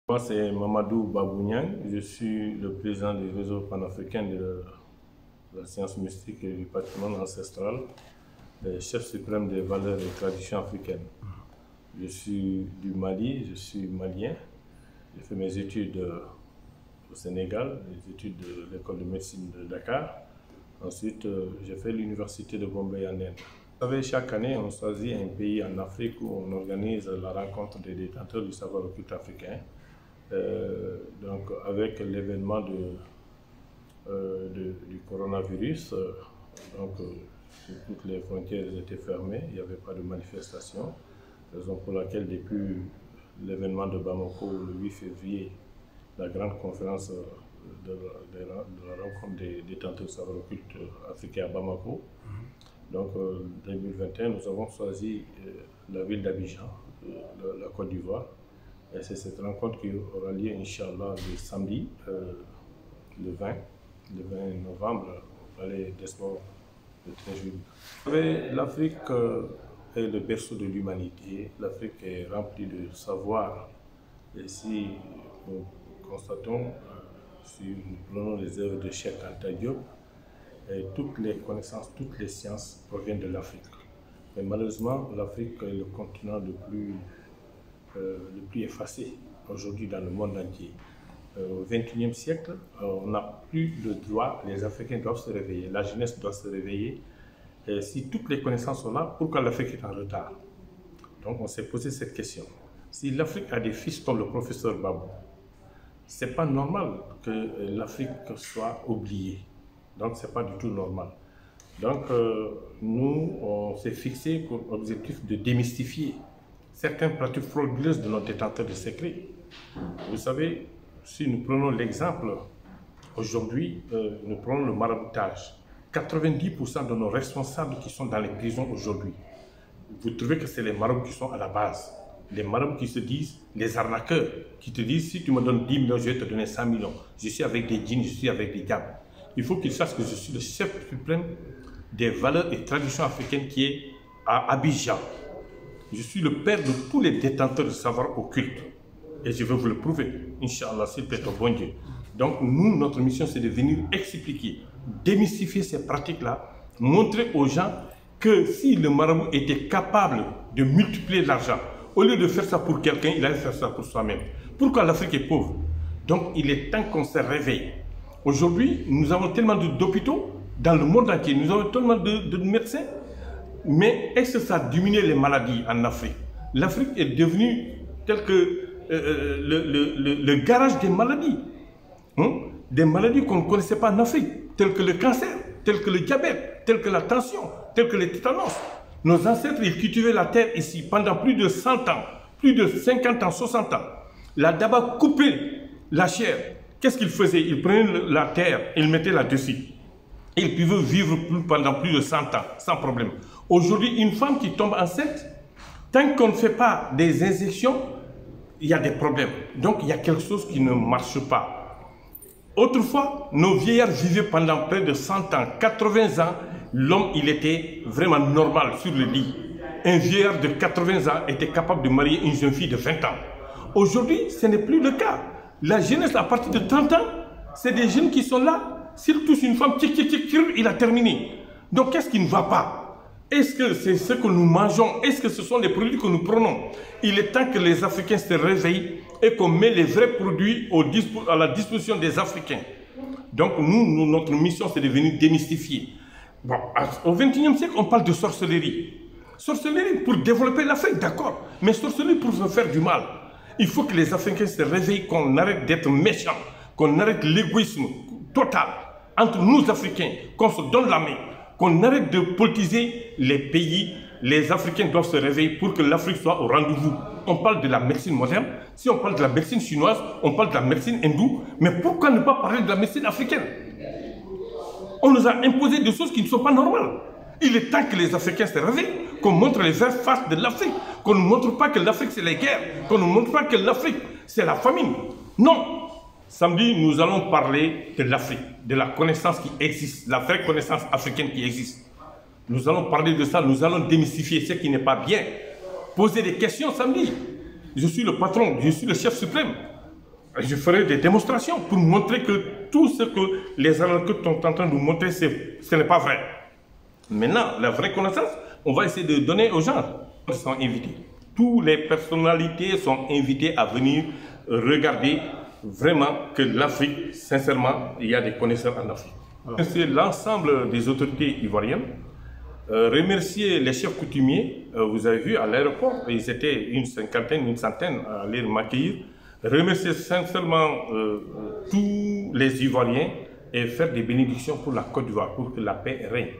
Moi, c'est Mamadou Babounian. Je suis le président du réseau panafricain de la science mystique et du patrimoine ancestral, chef suprême des valeurs et traditions africaines. Je suis du Mali, je suis malien. J'ai fait mes études au Sénégal, les études de l'école de médecine de Dakar. Ensuite, j'ai fait l'université de Bombay en Inde. Vous savez, chaque année, on choisit un pays en Afrique où on organise la rencontre des détenteurs du savoir occulte africain. Donc, avec l'événement du coronavirus, toutes les frontières étaient fermées, il n'y avait pas de manifestation, raison pour laquelle depuis l'événement de Bamako le 8 février, la grande conférence de la rencontre des détenteurs du savoir occulte africain à Bamako. Donc, en 2021, nous avons choisi la ville d'Abidjan, la Côte d'Ivoire. Et c'est cette rencontre qui aura lieu, Inch'Allah, le samedi, le 20 novembre, au Palais des Sports de Tréjouille. Vous savez, l'Afrique est le berceau de l'humanité. L'Afrique est remplie de savoir. Et si nous constatons, si nous prenons les œuvres de Cheikh Anta Diop, toutes les connaissances, toutes les sciences proviennent de l'Afrique. Mais malheureusement, l'Afrique est le continent le plus effacé aujourd'hui dans le monde entier. Au XXIe siècle, on n'a plus le droit, les Africains doivent se réveiller, la jeunesse doit se réveiller. Et si toutes les connaissances sont là, pourquoi l'Afrique est en retard? Donc on s'est posé cette question. Si l'Afrique a des fils comme le professeur Babou, ce n'est pas normal que l'Afrique soit oubliée. Donc ce n'est pas du tout normal. Donc nous, on s'est fixé comme objectif de démystifier certaines pratiques frauduleuses de nos détenteurs de secrets. Vous savez, si nous prenons l'exemple, aujourd'hui, nous prenons le maraboutage. 90% de nos responsables qui sont dans les prisons aujourd'hui, vous trouvez que c'est les marabouts qui sont à la base. Les marabouts qui se disent, les arnaqueurs, qui te disent, si tu me donnes 10 millions, je vais te donner 100 millions. Je suis avec des djinns, je suis avec des diables. Il faut qu'ils sachent que je suis le chef suprême des valeurs et traditions africaines qui est à Abidjan. Je suis le père de tous les détenteurs de savoir occulte. Et je vais vous le prouver, Inch'Allah, s'il plaît au bon Dieu. Donc nous, notre mission, c'est de venir expliquer, démystifier ces pratiques-là, montrer aux gens que si le marabout était capable de multiplier l'argent, au lieu de faire ça pour quelqu'un, il allait faire ça pour soi-même. Pourquoi l'Afrique est pauvre? Donc il est temps qu'on se réveille. Aujourd'hui, nous avons tellement d'hôpitaux dans le monde entier, nous avons tellement de médecins. Mais est-ce que ça a diminué les maladies en Afrique? L'Afrique est devenue tel que le garage des maladies. Des maladies qu'on ne connaissait pas en Afrique, telles que le cancer, telles que le diabète, telles que la tension, telles que les tétanos. Nos ancêtres, ils cultivaient la terre ici pendant plus de 100 ans, plus de 50 ans, 60 ans. La daba coupait la chair. Qu'est-ce qu'ils faisaient? Ils prenaient la terre, ils mettaient là-dessus. Ils pouvaient vivre pendant plus de 100 ans, sans problème. Aujourd'hui, une femme qui tombe enceinte, tant qu'on ne fait pas des injections, il y a des problèmes. Donc, il y a quelque chose qui ne marche pas. Autrefois, nos vieillards vivaient pendant près de 100 ans, 80 ans. L'homme, il était vraiment normal sur le lit. Un vieillard de 80 ans était capable de marier une jeune fille de 20 ans. Aujourd'hui, ce n'est plus le cas. La jeunesse, à partir de 30 ans, c'est des jeunes qui sont là. S'ils touchent une femme, il a terminé. Donc, qu'est-ce qui ne va pas? Est-ce que c'est ce que nous mangeons? Est-ce que ce sont les produits que nous prenons? Il est temps que les Africains se réveillent et qu'on met les vrais produits à la disposition des Africains. Donc, notre mission, c'est de venir démystifier. Bon, au XXIe siècle, on parle de sorcellerie. Sorcellerie pour développer l'Afrique, d'accord. Mais sorcellerie pour se faire du mal. Il faut que les Africains se réveillent, qu'on arrête d'être méchants, qu'on arrête l'égoïsme total entre nous Africains, qu'on se donne la main, qu'on arrête de politiser les pays. Les Africains doivent se réveiller pour que l'Afrique soit au rendez-vous. On parle de la médecine moderne. Si on parle de la médecine chinoise, on parle de la médecine hindoue. Mais pourquoi ne pas parler de la médecine africaine? On nous a imposé des choses qui ne sont pas normales. Il est temps que les Africains se réveillent, qu'on montre les vraies faces de l'Afrique, qu'on ne montre pas que l'Afrique c'est les guerres, qu'on ne montre pas que l'Afrique c'est la famine. Non. Samedi, nous allons parler de l'Afrique, de la connaissance qui existe, la vraie connaissance africaine qui existe. Nous allons parler de ça, nous allons démystifier ce qui n'est pas bien. Poser des questions samedi. Je suis le patron, je suis le chef suprême. Je ferai des démonstrations pour montrer que tout ce que les analystes sont en train de nous montrer, ce n'est pas vrai. Maintenant, la vraie connaissance, on va essayer de donner aux gens. Ils sont invités. Toutes les personnalités sont invitées à venir regarder vraiment que l'Afrique, sincèrement, il y a des connaisseurs en Afrique. C'est l'ensemble des autorités ivoiriennes. Remercier les chefs coutumiers. Vous avez vu à l'aéroport, ils étaient une cinquantaine, une centaine à aller m'accueillir. Remercier sincèrement tous les Ivoiriens et faire des bénédictions pour la Côte d'Ivoire, pour que la paix règne.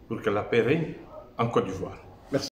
Pour que la paix règne en Côte d'Ivoire.